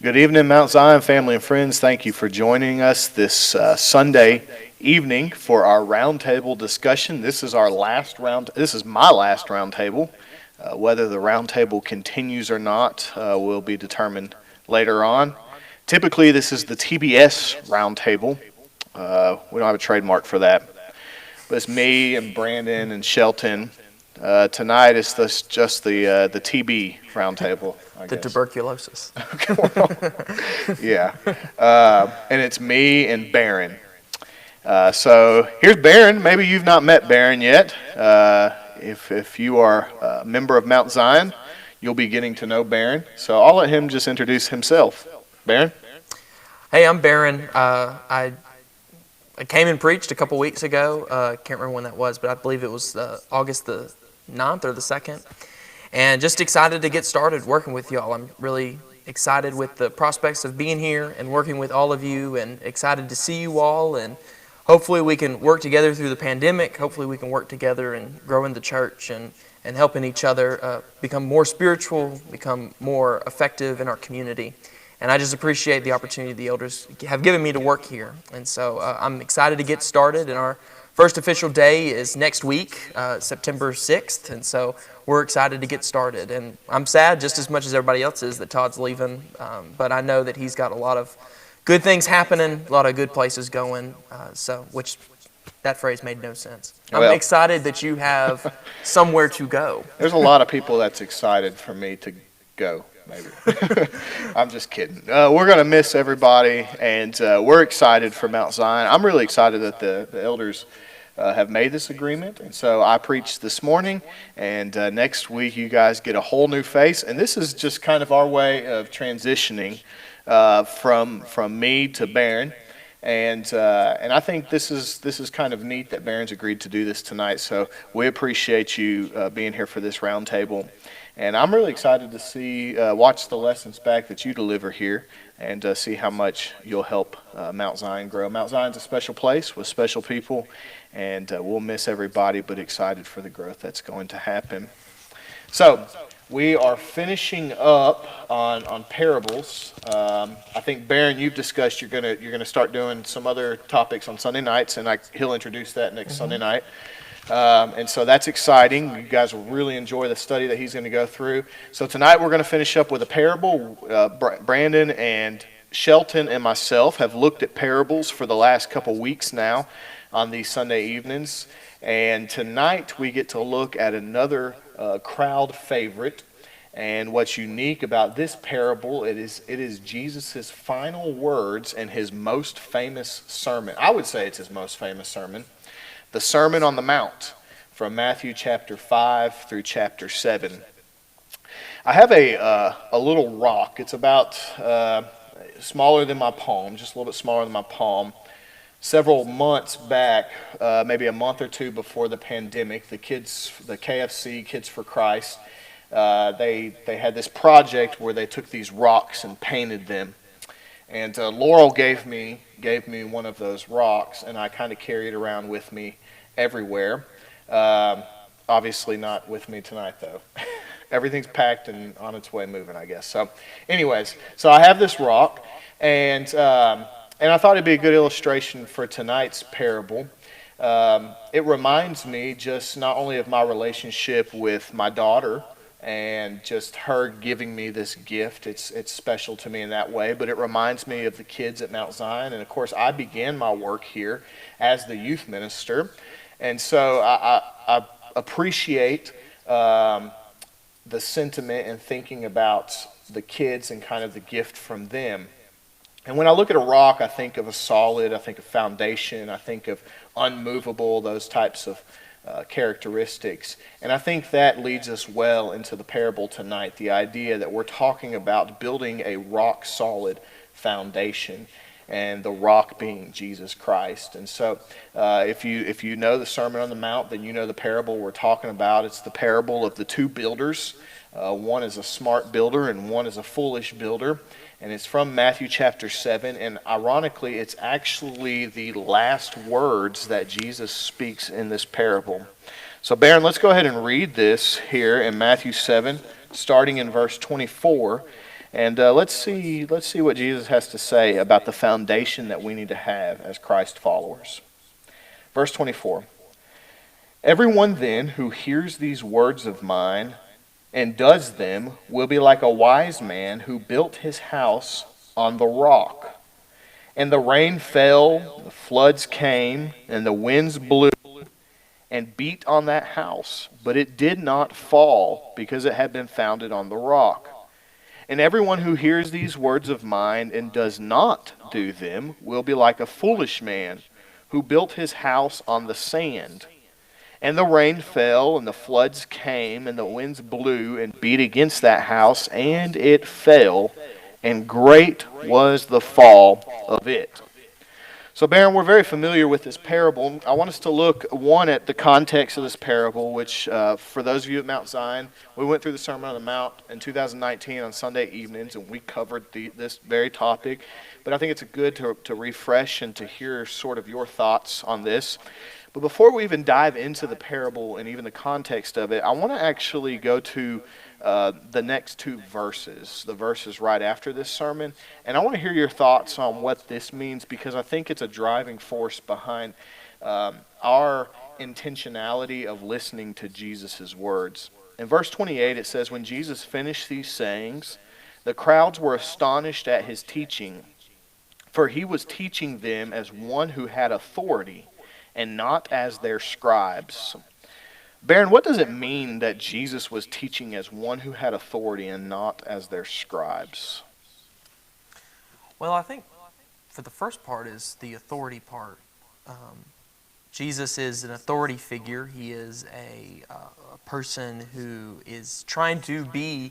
Good evening, Mount Zion family and friends. Thank you for joining us this Sunday evening for our roundtable discussion. This is our last round. This is my last roundtable. Whether the roundtable continues or not will be determined later on. Typically, this is the TBS roundtable. We don't have a trademark for that, but it's me and Brandon and Shelton. Tonight it's just the TB roundtable. The tuberculosis. Yeah. And it's me and Barron. So here's Barron. Maybe you've not met Barron yet. If you are a member of Mount Zion, you'll be getting to know Barron. So I'll let him just introduce himself. Barron? Hey, I'm Barron. I came and preached a couple weeks ago. Can't remember when that was, but I believe it was August the 9th or the 2nd. And just excited to get started working with y'all. I'm really excited with the prospects of being here and working with all of you, and excited to see you all. And hopefully we can work together through the pandemic. Hopefully we can work together and grow in the church and helping each other become more spiritual, become more effective in our community. And I just appreciate the opportunity the elders have given me to work here. And so I'm excited to get started. And our first official day is next week, September 6th. And so we're excited to get started. And I'm sad just as much as everybody else is that Todd's leaving. But I know that he's got a lot of good things happening, a lot of good places going. Which that phrase made no sense. I'm excited that you have somewhere to go. There's a lot of people that's excited for me to go. Maybe. I'm just kidding. We're going to miss everybody, and we're excited for Mount Zion. I'm really excited that the elders have made this agreement, and so I preached this morning, and next week you guys get a whole new face, and this is just kind of our way of transitioning from me to Barron, and I think this is kind of neat that Barron's agreed to do this tonight, so we appreciate you being here for this roundtable. And I'm really excited to watch the lessons back that you deliver here and see how much you'll help Mount Zion grow. Mount Zion's a special place with special people, and we'll miss everybody, but excited for the growth that's going to happen. So we are finishing up on parables. I think Barron, you've discussed you're gonna start doing some other topics on Sunday nights, and he'll introduce that next Sunday night. And so that's exciting. You guys will really enjoy the study that he's going to go through. So tonight we're going to finish up with a parable. Brandon and Shelton and myself have looked at parables for the last couple weeks now on these Sunday evenings. And tonight we get to look at another crowd favorite. And what's unique about this parable, it is Jesus' final words in his most famous sermon. I would say it's his most famous sermon. The Sermon on the Mount from Matthew chapter 5 through chapter 7. I have a little rock. It's about smaller than my palm, just a little bit smaller than my palm. Several months back, maybe a month or two before the pandemic, the KFC, Kids for Christ, they had this project where they took these rocks and painted them. And Laurel gave me one of those rocks, and I kind of carry it around with me everywhere. Obviously not with me tonight, though. Everything's packed and on its way moving, I guess. So anyways, so I have this rock, and I thought it'd be a good illustration for tonight's parable. It reminds me just not only of my relationship with my daughter, and just her giving me this gift. It's special to me in that way, but it reminds me of the kids at Mount Zion. And of course, I began my work here as the youth minister. And so I appreciate the sentiment and thinking about the kids and kind of the gift from them. And when I look at a rock, I think of a solid, I think of foundation, I think of unmovable, those types of characteristics. And I think that leads us well into the parable tonight, the idea that we're talking about building a rock-solid foundation, and the rock being Jesus Christ. And so if you know the Sermon on the Mount, then you know the parable we're talking about. It's the parable of the two builders. One is a smart builder and one is a foolish builder. And it's from Matthew chapter 7, and ironically, it's actually the last words that Jesus speaks in this parable. So, Barron, let's go ahead and read this here in Matthew 7, starting in verse 24. And let's see what Jesus has to say about the foundation that we need to have as Christ followers. Verse 24. Everyone then who hears these words of mine and does them will be like a wise man who built his house on the rock. And the rain fell, the floods came, and the winds blew and beat on that house, but it did not fall because it had been founded on the rock. And everyone who hears these words of mine and does not do them will be like a foolish man who built his house on the sand. And the rain fell, and the floods came, and the winds blew and beat against that house, and it fell, and great was the fall of it. So, Baron, we're very familiar with this parable. I want us to look, one, at the context of this parable, which, for those of you at Mount Zion, we went through the Sermon on the Mount in 2019 on Sunday evenings, and we covered this very topic. But I think it's good to refresh and to hear sort of your thoughts on this. But before we even dive into the parable and even the context of it, I want to actually go to the next two verses, the verses right after this sermon. And I want to hear your thoughts on what this means, because I think it's a driving force behind our intentionality of listening to Jesus' words. In verse 28, it says, when Jesus finished these sayings, the crowds were astonished at his teaching, for he was teaching them as one who had authority, and not as their scribes. Baron, what does it mean that Jesus was teaching as one who had authority and not as their scribes? Well, I think for the first part is the authority part. Jesus is an authority figure. He is a person who is trying to be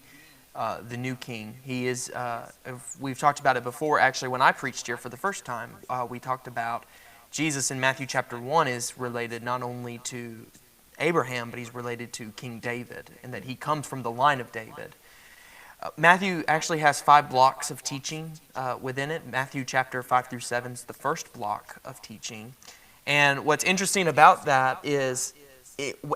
the new king. He is, we've talked about it before, actually, when I preached here for the first time. We talked about Jesus in Matthew chapter 1 is related not only to Abraham, but he's related to King David, and that he comes from the line of David. Matthew actually has 5 blocks of teaching within it. Matthew chapter 5 through 7 is the first block of teaching. And what's interesting about that is,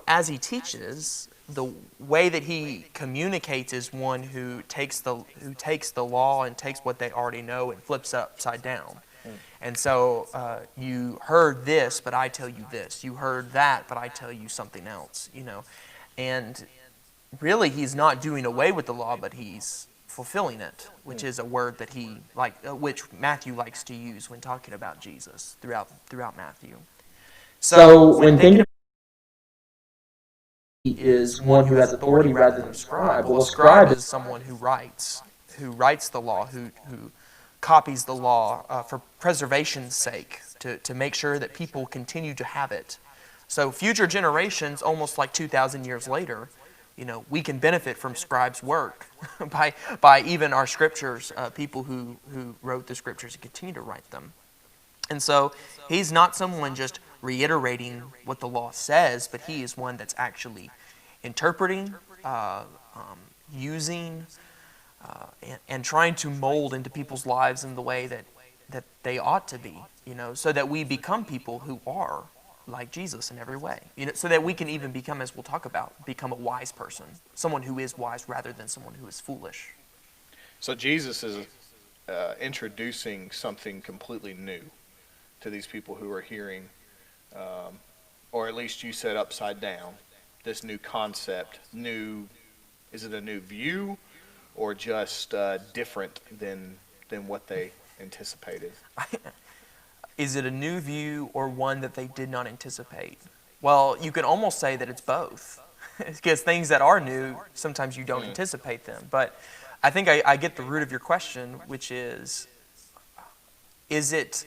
as he teaches, the way that he communicates is one who takes the law and takes what they already know and flips it upside down. And so you heard this, but I tell you this. You heard that, but I tell you something else. And really, he's not doing away with the law, but he's fulfilling it, which is a word that which Matthew likes to use when talking about Jesus throughout Matthew. So when thinking is one who has authority rather than a scribe. Well, a scribe is someone who writes the law, who copies the law for preservation's sake, to make sure that people continue to have it. So future generations, almost like 2,000 years later, we can benefit from scribes' work by even our scriptures, people who wrote the scriptures and continue to write them. And so he's not someone just reiterating what the law says, but he is one that's actually interpreting, using, and trying to mold into people's lives in the way that they ought to be, so that we become people who are like Jesus in every way, so that we can even become, as we'll talk about, become a wise person, someone who is wise rather than someone who is foolish. So Jesus is introducing something completely new to these people who are hearing, or at least you said upside down, this new concept. Is it a new view, or just different than what they anticipated? Is it a new view or one that they did not anticipate? Well, you can almost say that it's both. Because things that are new, sometimes you don't anticipate them. But I think I get the root of your question, which is it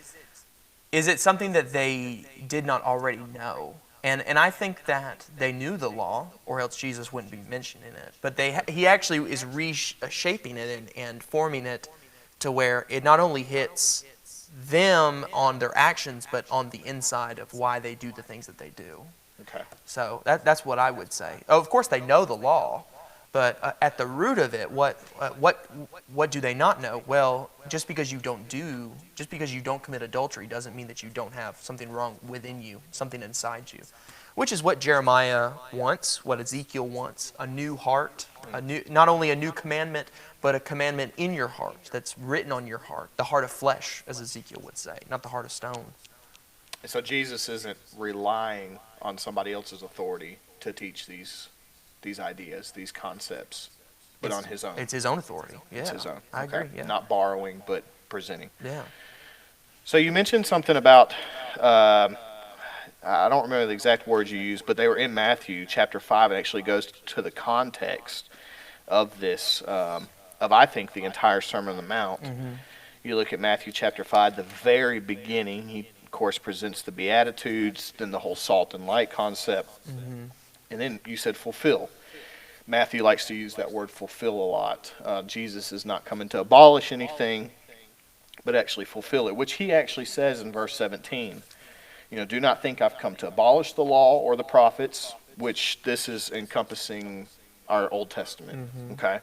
something that they did not already know? And I think that they knew the law, or else Jesus wouldn't be mentioning it. But he actually is reshaping it and forming it to where it not only hits them on their actions, but on the inside of why they do the things that they do. Okay. So that's what I would say. Of course, they know the law, but at the root of it, what do they not know? Well, just because you don't commit adultery doesn't mean that you don't have something wrong within you, something inside you, which is what Jeremiah wants, what Ezekiel wants, a new heart, not only a new commandment, but a commandment in your heart that's written on your heart, the heart of flesh, as Ezekiel would say, not the heart of stone. So Jesus isn't relying on somebody else's authority to teach these ideas, these concepts, but on his own. It's his own authority. Yeah, It's his own. I Okay. agree. Yeah. Not borrowing, but presenting. Yeah. So you mentioned something about, I don't remember the exact words you used, but they were in Matthew chapter 5. It actually goes to the context of this, of I think the entire Sermon on the Mount. Mm-hmm. You look at Matthew chapter 5, the very beginning, he of course presents the Beatitudes, then the whole salt and light concept, Mm-hmm. and then you said fulfill. Matthew likes to use that word fulfill a lot. Jesus is not coming to abolish anything, but actually fulfill it, which he actually says in verse 17. Do not think I've come to abolish the law or the prophets, which this is encompassing our Old Testament. Mm-hmm. Okay,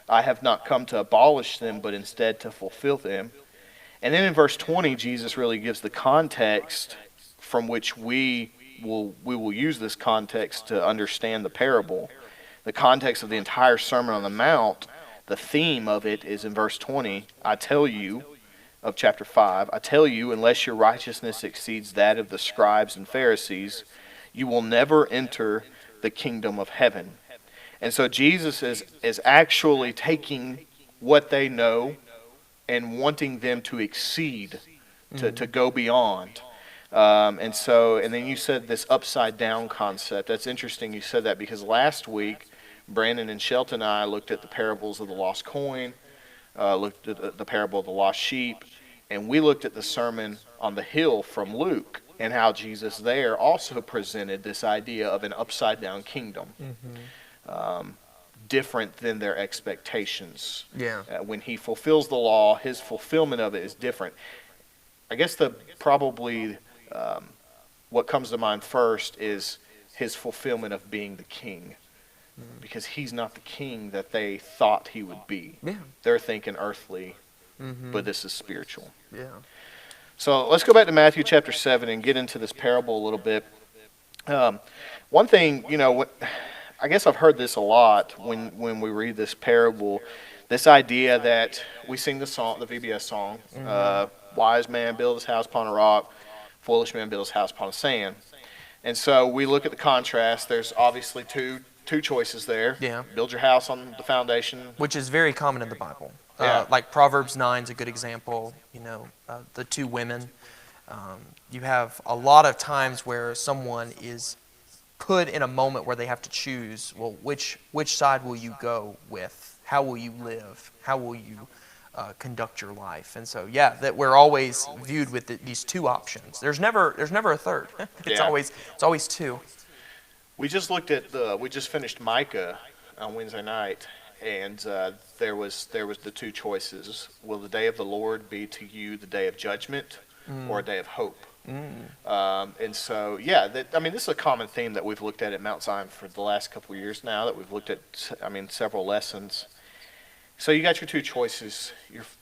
I have not come to abolish them, but instead to fulfill them. And then in verse 20, Jesus really gives the context from which we will use this context to understand the parable. The context of the entire Sermon on the Mount, the theme of it is in verse 20. I tell you, of chapter 5, I tell you, unless your righteousness exceeds that of the scribes and Pharisees, you will never enter the kingdom of heaven. And so Jesus is actually taking what they know and wanting them to exceed, to go beyond. And then you said this upside down concept. That's interesting you said that, because last week, Brandon and Shelton and I looked at the parables of the lost coin, looked at the parable of the lost sheep, and we looked at the Sermon on the Hill from Luke, and how Jesus there also presented this idea of an upside down kingdom. Mm-hmm. Different than their expectations. Yeah. When he fulfills the law, his fulfillment of it is different. I guess what comes to mind first is his fulfillment of being the king, because he's not the king that they thought he would be. Yeah. They're thinking earthly, Mm-hmm. but this is spiritual. Yeah. So let's go back to Matthew chapter 7 and get into this parable a little bit. One thing, I guess I've heard this a lot when we read this parable, this idea that we sing the song, the VBS song, wise man builds his house upon a rock, foolish man builds his house upon sand. And so we look at the contrast. There's obviously two choices there. Yeah. Build your house on the foundation. Which is very common in the Bible. Yeah. Like Proverbs 9 is a good example. The two women. You have a lot of times where someone is put in a moment where they have to choose, well, which side will you go with? How will you live? How will you conduct your life? And so, that we're always viewed with these two options. There's never a third. It's always two. We just finished Micah on Wednesday night, and there was the two choices. Will the day of the Lord be to you the day of judgment, or a day of hope? And so, this is a common theme that we've looked at Mount Zion for the last couple of years now, that we've looked at, several lessons. So you got your two choices.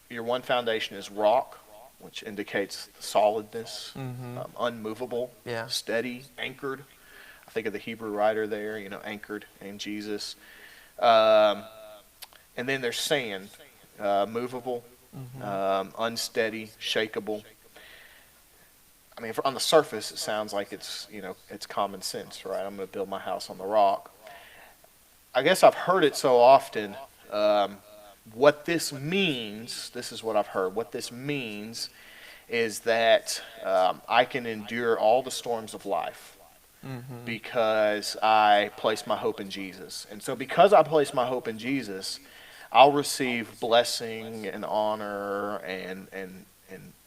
Your one foundation is rock, which indicates solidness, unmovable, steady, anchored. I think of the Hebrew writer there, anchored in Jesus. And then there's sand, movable, unsteady, shakeable. On the surface, it sounds like it's common sense, right? I'm going to build my house on the rock. I guess I've heard it so often. What this means, this is what I've heard. What this means is that I can endure all the storms of life because I place my hope in Jesus. And so because I place my hope in Jesus, I'll receive blessing and honor and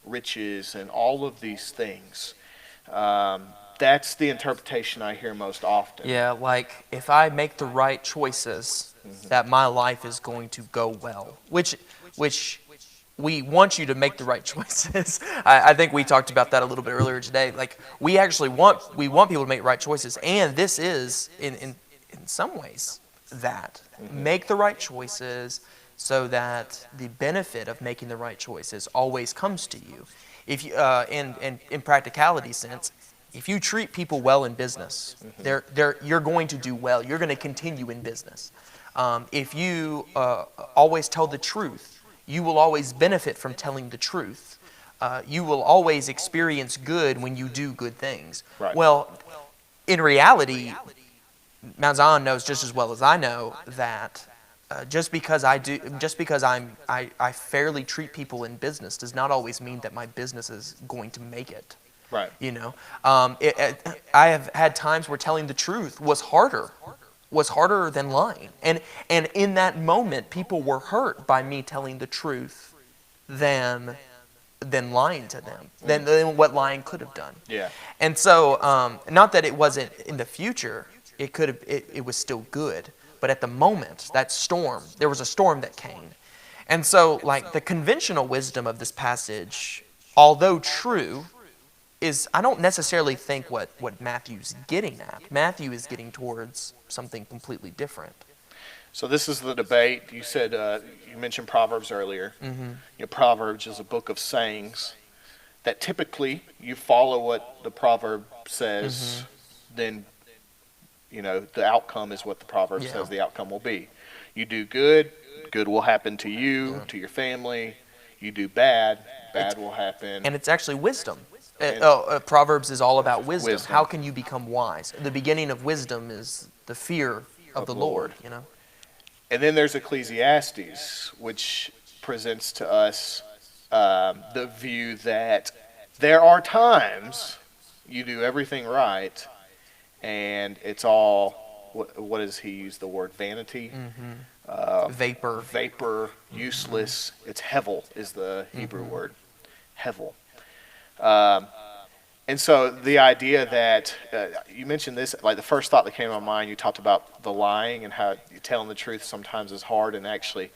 riches and all of these things. That's the interpretation I hear most often. Yeah, like if I make the right choices, that my life is going to go well. Which we want you to make the right choices. I think we talked about that a little bit earlier today. Like we want people to make right choices, and this is in some ways that make the right choices, so that the benefit of making the right choices always comes to you. If you in practicality sense, if you treat people well in business, you're going to do well. You're going to continue in business. If you always tell the truth, you will always benefit from telling the truth. You will always experience good when you do good things. Right. Well, in reality, Mount Zion knows just as well as I know that just because I fairly treat people in business does not always mean that my business is going to make it. Right. You know, I have had times where telling the truth was harder than lying, and in that moment, people were hurt by me telling the truth than lying to them, than what lying could have done. Yeah. And so, not that it wasn't in the future, it was still good, but at the moment, there was a storm that came. And so, like, the conventional wisdom of this passage, although true, I don't necessarily think what Matthew's getting at. Matthew is getting towards something completely different. So this is the debate. You said you mentioned Proverbs earlier. Mm-hmm. You know, Proverbs is a book of sayings that typically you follow what the proverb says, then the outcome is what the proverb says the outcome will be. You do good, good will happen to you, to your family. You do bad, bad will happen. And it's actually wisdom. Proverbs is all about wisdom. How can you become wise? The beginning of wisdom is the fear of the Lord. And then there's Ecclesiastes, which presents to us the view that there are times you do everything right, and it's all, what does he use the word, vanity? Vapor, useless. It's hevel is the Hebrew word, hevel. And so the idea that you mentioned this, like the first thought that came to my mind, you talked about the lying and how telling the truth sometimes is hard, and actually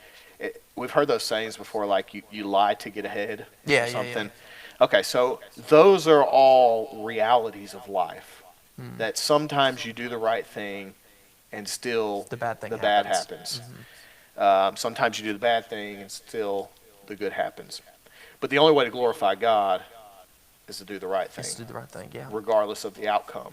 we've heard those sayings before, like you lie to get ahead or something. Yeah. Okay, so those are all realities of life, that sometimes you do the right thing and still the bad happens. Sometimes you do the bad thing and still the good happens. But the only way to glorify God is to do the right thing. Regardless of the outcome.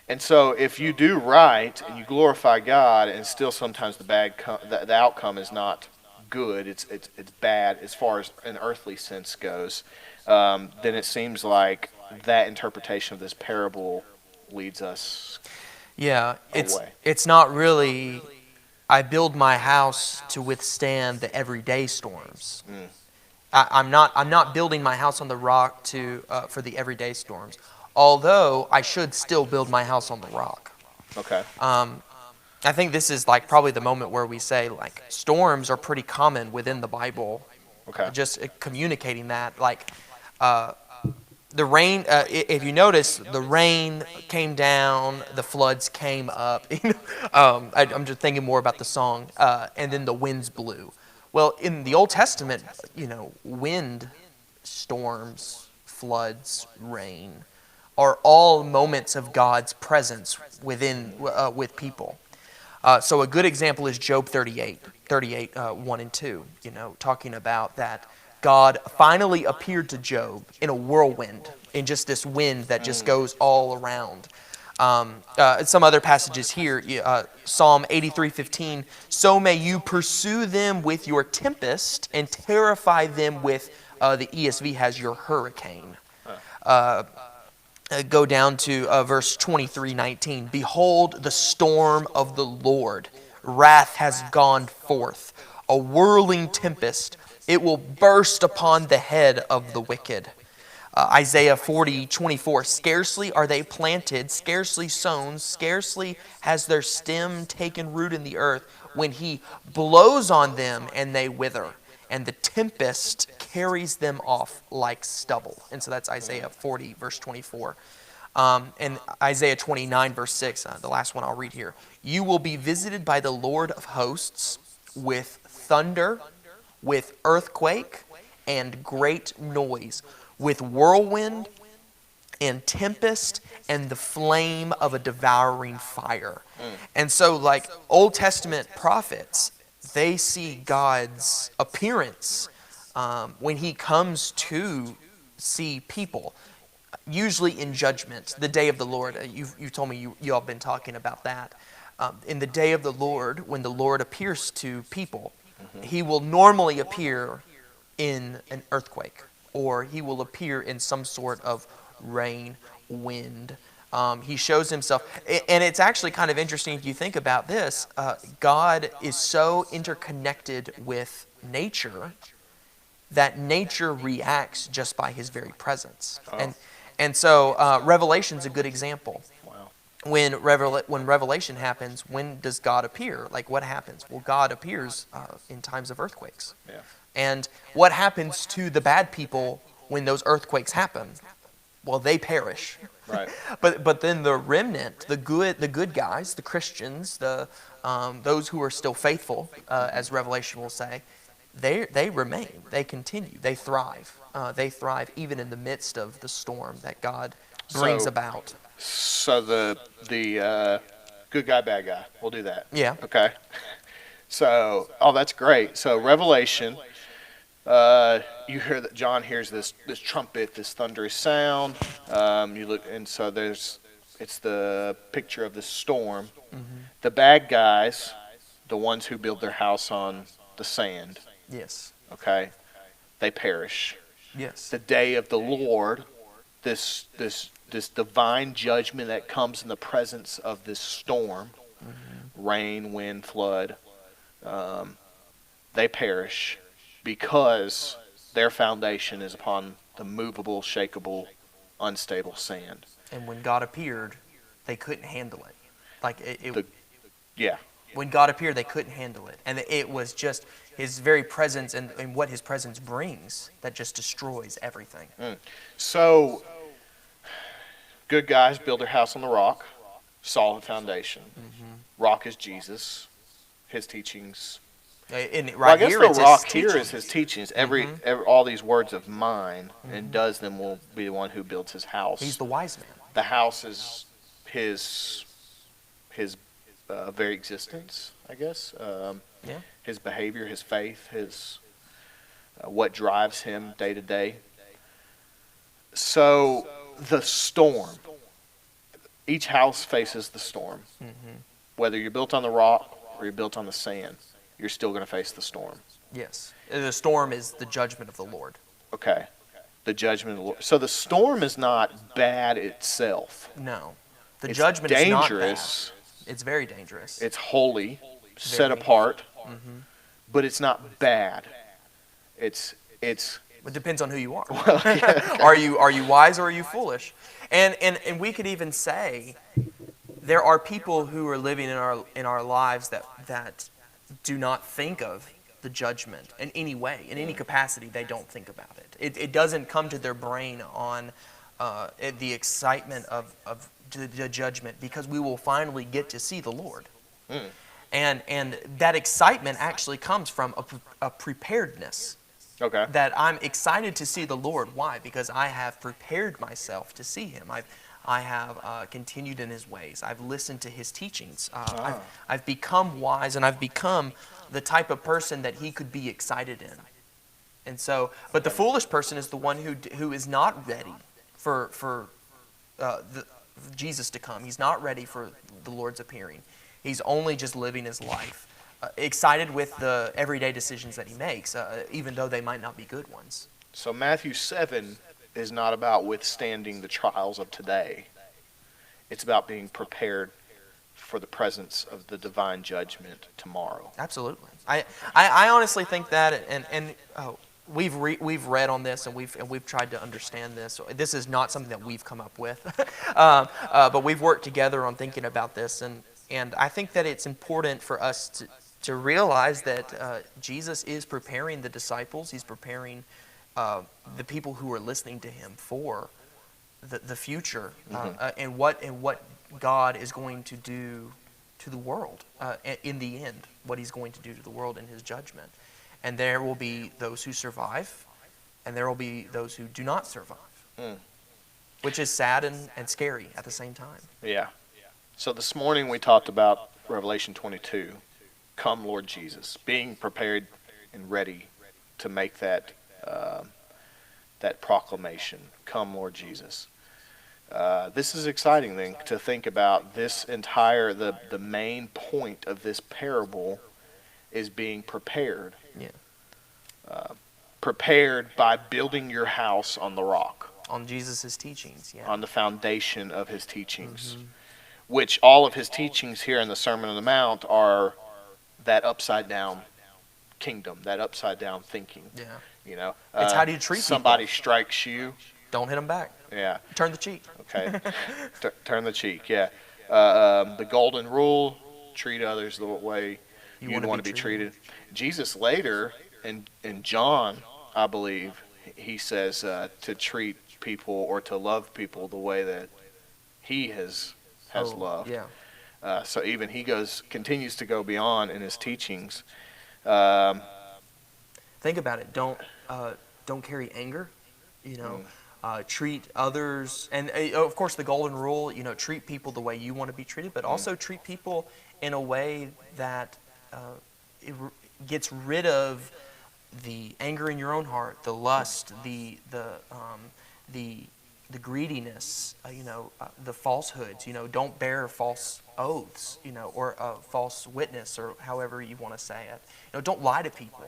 And so if you do right and you glorify God, and still sometimes the outcome is not good, it's bad as far as an earthly sense goes, then it seems like that interpretation of this parable leads us away. It's not really, I build my house to withstand the everyday storms. I'm not building my house on the rock for the everyday storms, although I should still build my house on the rock. Okay. I think this is like probably the moment where we say, like, storms are pretty common within the Bible. Okay. Just communicating that, like, the rain. If you notice, the rain came down, the floods came up. I'm just thinking more about the song, and then the winds blew. Well, in the Old Testament, wind, storms, floods, rain are all moments of God's presence with people. So a good example is Job 38, 1 and 2, talking about that God finally appeared to Job in a whirlwind, in just this wind that just goes all around. Some other passages here, Psalm 83:15, so may you pursue them with your tempest and terrify them with, the ESV has your hurricane. Go down to verse 23:19, behold the storm of the Lord, wrath has gone forth, a whirling tempest, it will burst upon the head of the wicked. Isaiah 40:24, scarcely are they planted, scarcely sown, scarcely has their stem taken root in the earth, when he blows on them and they wither, and the tempest carries them off like stubble. And so that's Isaiah 40, verse 24. And Isaiah 29, verse 6, the last one I'll read here. You will be visited by the Lord of hosts with thunder, with earthquake, and great noise, with whirlwind and tempest and the flame of a devouring fire. And so, like, Old Testament prophets, they see God's appearance when he comes to see people. usually in judgment, the day of the Lord. You've told me you all have been talking about that. In the day of the Lord, when the Lord appears to people, he will normally appear in an earthquake, or he will appear in some sort of rain, wind. He shows himself, and it's actually kind of interesting if you think about this. God is so interconnected with nature that nature reacts just by his very presence. And so Revelation's a good example. Wow. When Revelation happens, when does God appear? Like, what happens? Well, God appears in times of earthquakes. Yeah. And what happens to the bad people when those earthquakes happen? Well, they perish. Right. But then the remnant, the good guys, the Christians, those who are still faithful, as Revelation will say, they remain, they continue, they thrive. They thrive even in the midst of the storm that God brings So- about. So the good guy, bad guy. We'll do that. Yeah. Okay. So, that's great. So Revelation, you hear that John hears this trumpet, this thunderous sound. You look, and so it's the picture of the storm. The bad guys, the ones who build their house on the sand. Yes. Okay, they perish. Yes. The day of the Lord, this divine judgment that comes in the presence of this storm, rain, wind, flood, they perish because their foundation is upon the movable, shakeable, unstable sand. And when God appeared, they couldn't handle it. Like Yeah. when God appeared, they couldn't handle it. And it was just his very presence and what his presence brings that just destroys everything. So, good guys build their house on the rock, solid foundation. Rock is Jesus, his teachings. And right Well, I guess here, the it's rock his here teachings. is his teachings. Every all these words of mine and does them will be the one who builds his house. He's the wise man. The house is his very existence, I guess. Yeah. His behavior, his faith, his what drives him day to day. So the storm. Each house faces the storm. Whether you're built on the rock or you're built on the sand, you're still going to face the storm. Yes. The storm is the judgment of the Lord. Okay. The judgment of the Lord. So the storm is not bad itself. No. The It's judgment dangerous. is not bad. It's very dangerous. It's holy, set Very. apart, but it's not bad. It's It depends on who you are. well, yeah. Are you wise or are you foolish? And we could even say there are people who are living in our lives that do not think of the judgment in any way, in any capacity. They don't think about it. It doesn't come to their brain on the excitement of the judgment, because we will finally get to see the Lord. And that excitement actually comes from a preparedness. Okay. That I'm excited to see the Lord. Why? Because I have prepared myself to see Him. I have continued in His ways. I've listened to His teachings. I've become wise, and I've become the type of person that He could be excited in. And so, but the foolish person is the one who is not ready for Jesus to come. He's not ready for the Lord's appearing. He's only just living his life. Excited with the everyday decisions that he makes, even though they might not be good ones. So Matthew 7 is not about withstanding the trials of today. It's about being prepared for the presence of the divine judgment tomorrow. Absolutely. I honestly think that, and we've read on this, and we've tried to understand this. This is not something that we've come up with, but we've worked together on thinking about this, and I think that it's important for us to realize that Jesus is preparing the disciples. He's preparing the people who are listening to him for the future, and what God is going to do to the world in the end. What he's going to do to the world in his judgment. And there will be those who survive, and there will be those who do not survive, which is sad and scary at the same time. Yeah. So this morning we talked about Revelation 22. Come, Lord Jesus, being prepared and ready to make that proclamation. Come, Lord Jesus. This is exciting then to think about this entire the main point of this parable is being prepared. Yeah. Prepared by building your house on the rock, On Jesus' teachings, yeah. on the foundation of his teachings, Mm-hmm. which all of his teachings here in the Sermon on the Mount are that upside down kingdom, that upside down thinking. Yeah. You know, It's how do you treat somebody people? strikes you. Don't hit them back. Yeah. Turn the cheek. Okay. Turn the cheek. Yeah. The golden rule: treat others the way you'd want to be treated. Jesus later in John, I believe, he says to treat people or to love people the way that he has loved. Yeah. So even he continues to go beyond in his teachings. Think about it. Don't carry anger. You know, treat others, and of course the golden rule. You know, treat people the way you want to be treated, but also treat people in a way that gets rid of the anger in your own heart, the lust, the greediness, the falsehoods. Don't bear false oaths, or false witness, or however you want to say it. Don't lie to people.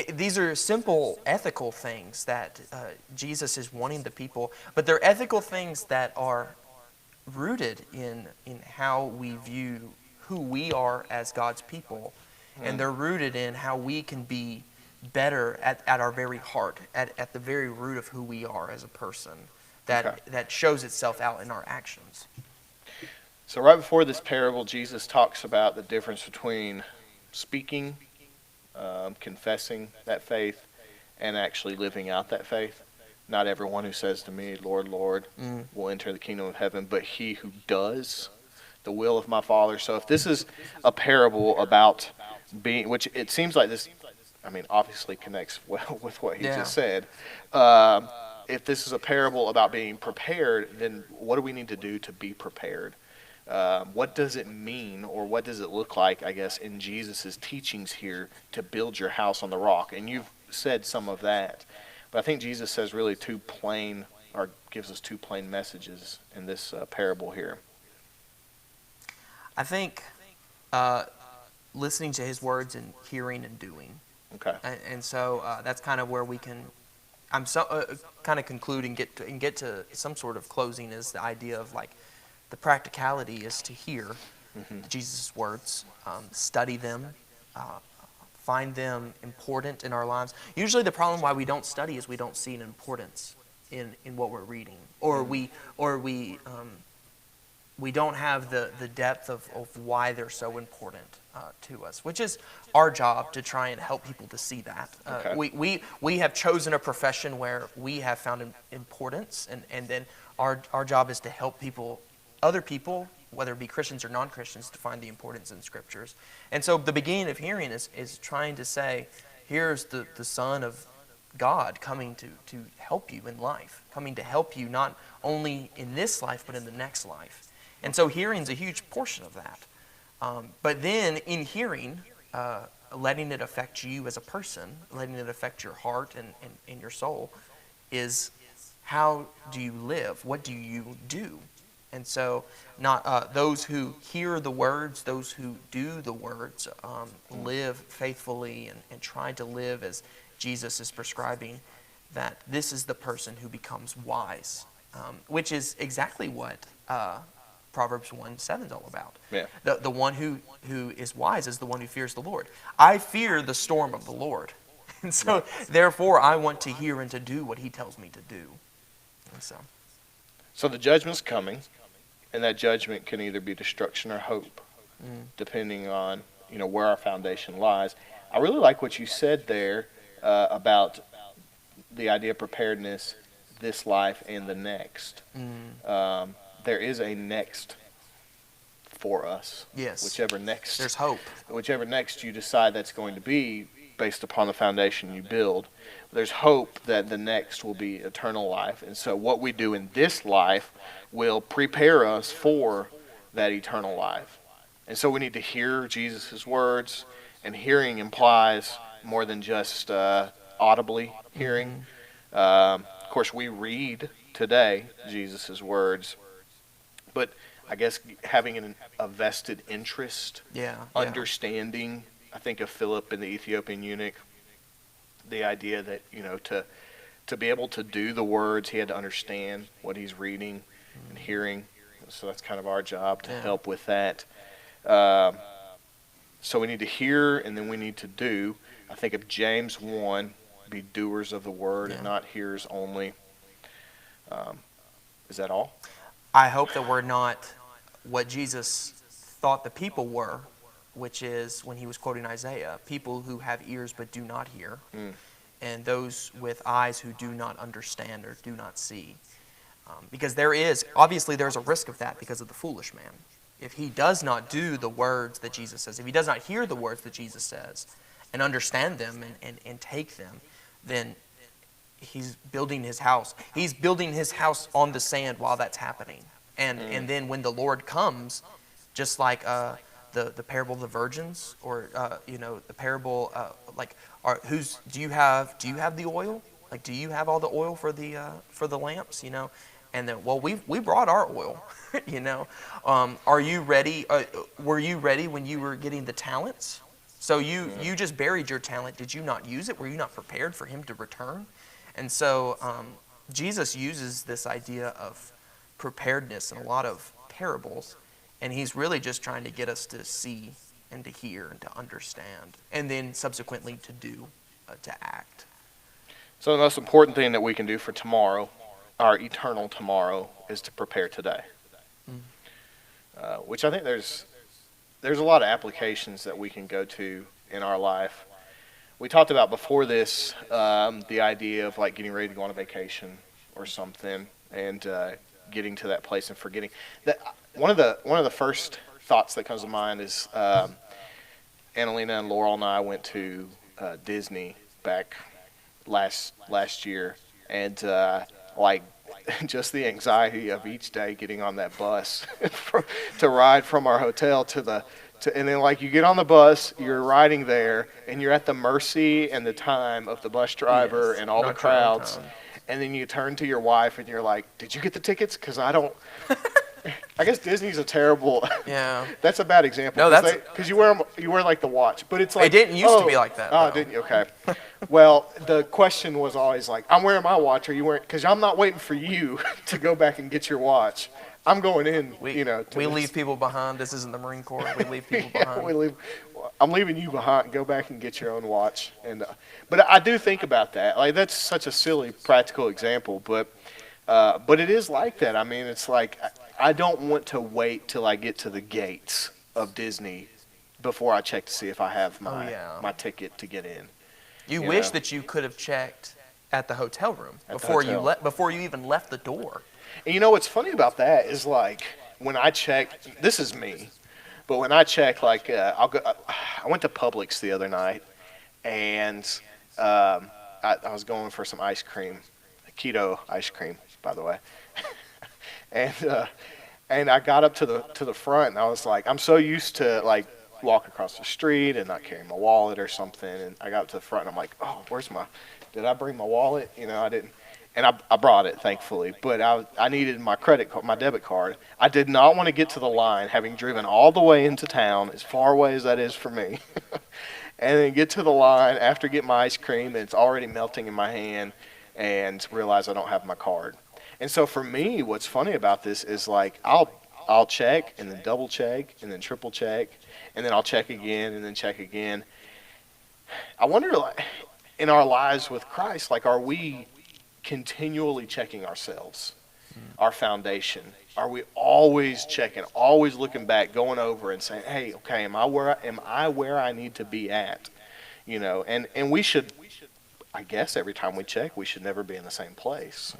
These are simple ethical things that Jesus is wanting the people, but they're ethical things that are rooted in how we view who we are as God's people, and they're rooted in how we can be better at our very heart, at the very root of who we are as a person, that shows itself out in our actions. So right before this parable, Jesus talks about the difference between speaking, confessing that faith, and actually living out that faith. Not everyone who says to me, Lord, Lord, will enter the kingdom of heaven, but he who does the will of my Father. So if this is a parable about being, which it seems like this, obviously connects well with what he just said. If this is a parable about being prepared, then what do we need to do to be prepared? What does it mean, or what does it look like, I guess, in Jesus' teachings here to build your house on the rock? And you've said some of that. But I think Jesus says really gives us two plain messages in this parable here. I think listening to his words and hearing and doing. Okay. And so that's kind of where we can. I'm kind of concluding get to some sort of closing is the idea of like the practicality is to hear Jesus' words, study them, find them important in our lives. Usually the problem why we don't study is we don't see an importance in what we're reading, or we don't have the depth of why they're so important to us, which is our job to try and help people to see that. We have chosen a profession where we have found importance, and then our job is to help other people, whether it be Christians or non-Christians, to find the importance in Scriptures. And so the beginning of hearing is trying to say, here's the Son of God coming to help you in life, coming to help you not only in this life, but in the next life. And so hearing is a huge portion of that. But then in hearing, letting it affect you as a person, letting it affect your heart and your soul, is how do you live? What do you do? And so not those who hear the words, those who do the words, live faithfully and try to live as Jesus is prescribing, that this is the person who becomes wise, which is exactly what Proverbs 1:7 is all about. Yeah. The one who is wise is the one who fears the Lord. I fear the storm of the Lord. And so, therefore, I want to hear and to do what he tells me to do. And so the judgment's coming, and that judgment can either be destruction or hope, depending on where our foundation lies. I really like what you said there about the idea of preparedness, this life and the next. There is a next for us. yes, Whichever next. there's hope. Whichever next you decide that's going to be based upon the foundation you build. There's hope that the next will be eternal life. And so what we do in this life will prepare us for that eternal life. And so we need to hear Jesus' words, and hearing implies more than just audibly hearing. Of course, we read today Jesus' words, but I guess having a vested interest, understanding. I think of Philip and the Ethiopian eunuch, the idea that, to be able to do the words, he had to understand what he's reading and hearing. So that's kind of our job to help with that. So we need to hear, and then we need to do. I think of James 1, be doers of the word and not hearers only. Is that all? I hope that we're not what Jesus thought the people were, which is when he was quoting Isaiah, people who have ears but do not hear, and those with eyes who do not understand or do not see. Because there's a risk of that because of the foolish man. If he does not do the words that Jesus says, if he does not hear the words that Jesus says and understand them and take them, then he's building his house. He's building his house on the sand while that's happening. And then when the Lord comes, just like the parable of the virgins, or the parable do you have the oil? Like, do you have all the oil for the lamps? And then, well, we brought our oil. Are you ready? Were you ready when you were getting the talents? So you just buried your talent. Did you not use it? Were you not prepared for him to return? And so Jesus uses this idea of preparedness in a lot of parables, and he's really just trying to get us to see and to hear and to understand, and then subsequently to do, to act. So the most important thing that we can do for tomorrow, our eternal tomorrow, is to prepare today. Which I think there's a lot of applications that we can go to in our life. We talked about before this the idea of like getting ready to go on a vacation or something, and getting to that place and forgetting that. One of the first thoughts that comes to mind is Annalena and Laurel and I went to Disney back last year, and just the anxiety of each day getting on that bus to ride from our hotel and then you get on the bus, you're riding there, and you're at the mercy and the time of the bus driver and all the crowds. And then you turn to your wife and you're like, "Did you get the tickets? Because I don't." I guess Disney's a terrible. Yeah. That's a bad example. No, because you wear like the watch, but it's like it didn't used to be like that. Oh, didn't you? Okay. Well, the question was always like, "I'm wearing my watch. Are you wearing?" Because I'm not waiting for you to go back and get your watch. I'm going in. We leave people behind. This isn't the Marine Corps. We leave people behind. I'm leaving you behind. Go back and get your own watch. But I do think about that. Like, that's such a silly practical example, but it is like that. I mean, it's like I don't want to wait till I get to the gates of Disney before I check to see if I have my ticket to get in. You wish that you could have checked at the hotel room before you even left the door. And what's funny about that is, like, when I check, this is me, but when I check, like, I went to Publix the other night, and I was going for some ice cream, keto ice cream, by the way, and I got up to the front, and I was like, I'm so used to, like, walk across the street and not carrying my wallet or something, and I got up to the front, and I'm like, oh, did I bring my wallet? I didn't. And I brought it, thankfully, but I needed my my debit card. I did not want to get to the line, having driven all the way into town, as far away as that is for me, and then get to the line after getting my ice cream, and it's already melting in my hand, and realize I don't have my card. And so for me, what's funny about this is, like, I'll check, and then double check, and then triple check, and then I'll check again, and then check again. I wonder, like, in our lives with Christ, like, are we continually checking ourselves, our foundation? Are we always checking, always looking back, going over and saying, hey, okay, am I where I need to be at? And we should, I guess every time we check, we should never be in the same place.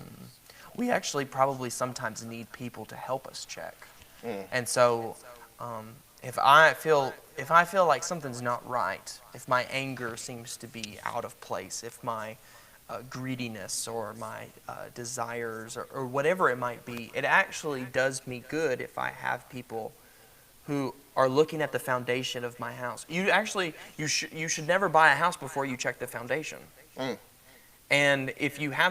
We actually probably sometimes need people to help us check. And so if I feel like something's not right, if my anger seems to be out of place, if my greediness or my desires or whatever it might be, it actually does me good if I have people who are looking at the foundation of my house. You should never buy a house before you check the foundation. And if you hire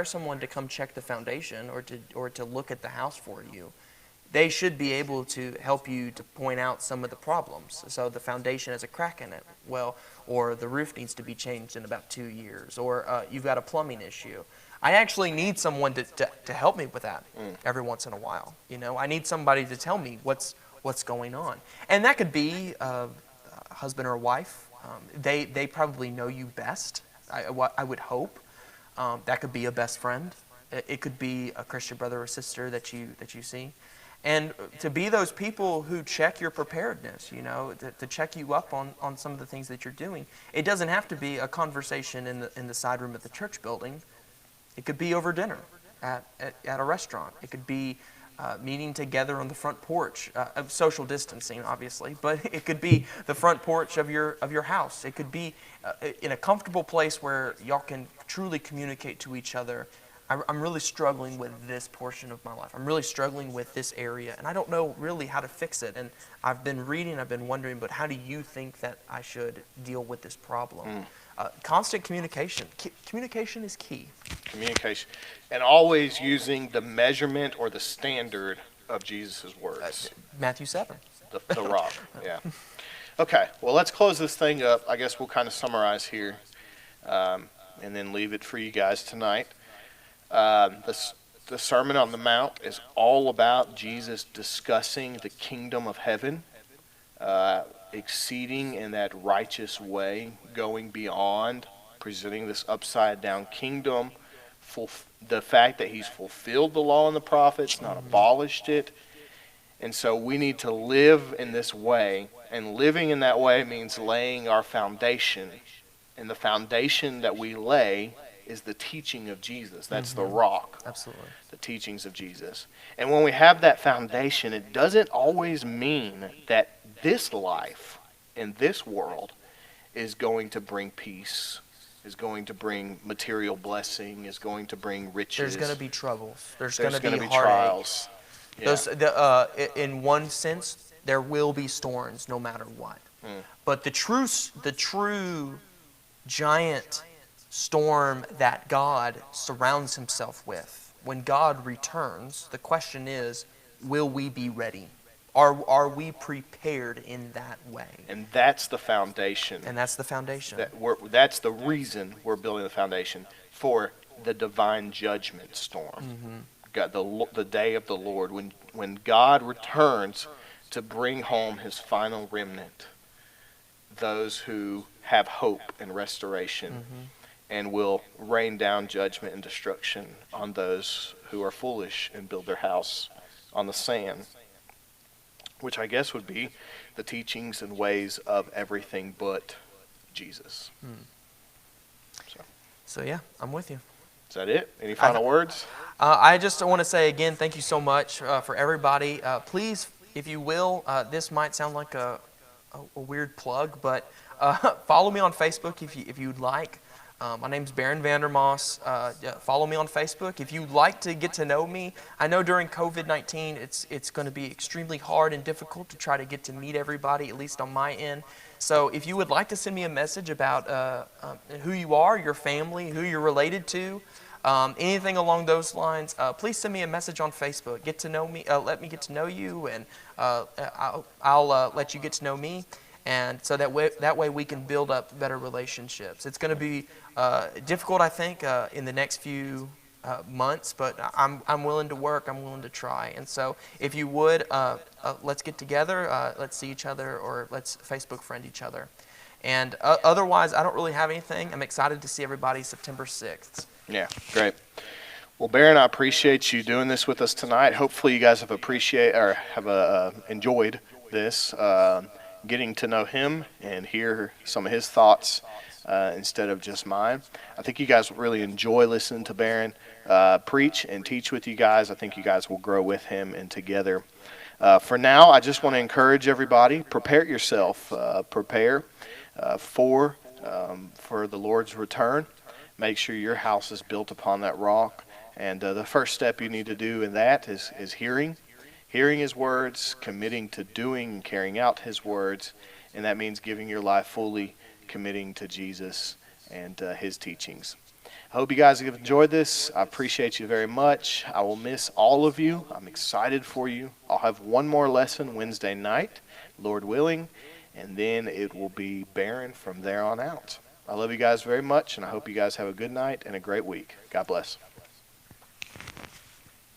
someone to come check the foundation or to look at the house for you, they should be able to help you to point out some of the problems. So the foundation has a crack in it, or the roof needs to be changed in about 2 years, or you've got a plumbing issue. I actually need someone to help me with that every once in a while. I need somebody to tell me what's going on, and that could be a husband or a wife. They probably know you best. I would hope. That could be a best friend. It could be a Christian brother or sister that you see. And to be those people who check your preparedness, to check you up on some of the things that you're doing. It doesn't have to be a conversation in the side room of the church building. It could be over dinner at a restaurant. It could be meeting together on the front porch of social distancing, obviously, but it could be the front porch of your house. It could be in a comfortable place where y'all can truly communicate to each other. I'm really struggling with this portion of my life. I'm really struggling with this area, and I don't know really how to fix it. And I've been reading, I've been wondering, but how do you think that I should deal with this problem? Constant communication. Communication is key. Communication. And always using the measurement or the standard of Jesus' words. Matthew 7. The rock, yeah. Okay, well, let's close this thing up. I guess we'll kind of summarize here and then leave it for you guys tonight. The Sermon on the Mount is all about Jesus discussing the kingdom of heaven, exceeding in that righteous way, going beyond, presenting this upside-down kingdom, the fact that he's fulfilled the law and the prophets, not abolished it. And so we need to live in this way, and living in that way means laying our foundation. And the foundation that we lay is the teaching of Jesus. That's the rock. Absolutely. The teachings of Jesus. And when we have that foundation, it doesn't always mean that this life in this world is going to bring peace, is going to bring material blessing, is going to bring riches. There's going to be troubles. There's There's going to be trials. Yeah. In one sense, there will be storms no matter what. But the true giant storm that God surrounds himself with, when God returns, the question is, will we be ready? Are we prepared in that way? And that's the foundation. And that's the foundation. That's the reason we're building the foundation for the divine judgment storm. God, the day of the Lord, when God returns to bring home his final remnant, those who have hope and restoration, and will rain down judgment and destruction on those who are foolish and build their house on the sand, which I guess would be the teachings and ways of everything but Jesus. So yeah, I'm with you. Is that it? Any final words? I just want to say again, thank you so much for everybody. Please, if you will, this might sound like a weird plug, but follow me on Facebook if you'd like. My name's Baron Vandermoss. Follow me on Facebook. If you'd like to get to know me, I know during COVID-19 it's going to be extremely hard and difficult to try to get to meet everybody, at least on my end. So if you would like to send me a message about who you are, your family, who you're related to, anything along those lines, please send me a message on Facebook. Get to know me. Let me get to know you, and I'll let you get to know me. And so that way we can build up better relationships. It's going to be difficult, I think, in the next few months, but I'm willing to work. I'm willing to try. And so if you would, let's get together. Let's see each other, or let's Facebook friend each other. And otherwise, I don't really have anything. I'm excited to see everybody September 6th. Yeah, great. Well, Baron, I appreciate you doing this with us tonight. Hopefully you guys have enjoyed this. Getting to know him and hear some of his thoughts instead of just mine. I think you guys really enjoy listening to Baron preach and teach with you guys. I think you guys will grow with him and together. For now, I just want to encourage everybody, prepare yourself. Prepare for the Lord's return. Make sure your house is built upon that rock. And the first step you need to do in that is hearing. Hearing his words, committing to doing and carrying out his words, and that means giving your life fully, committing to Jesus and his teachings. I hope you guys have enjoyed this. I appreciate you very much. I will miss all of you. I'm excited for you. I'll have one more lesson Wednesday night, Lord willing, and then it will be barren from there on out. I love you guys very much, and I hope you guys have a good night and a great week. God bless.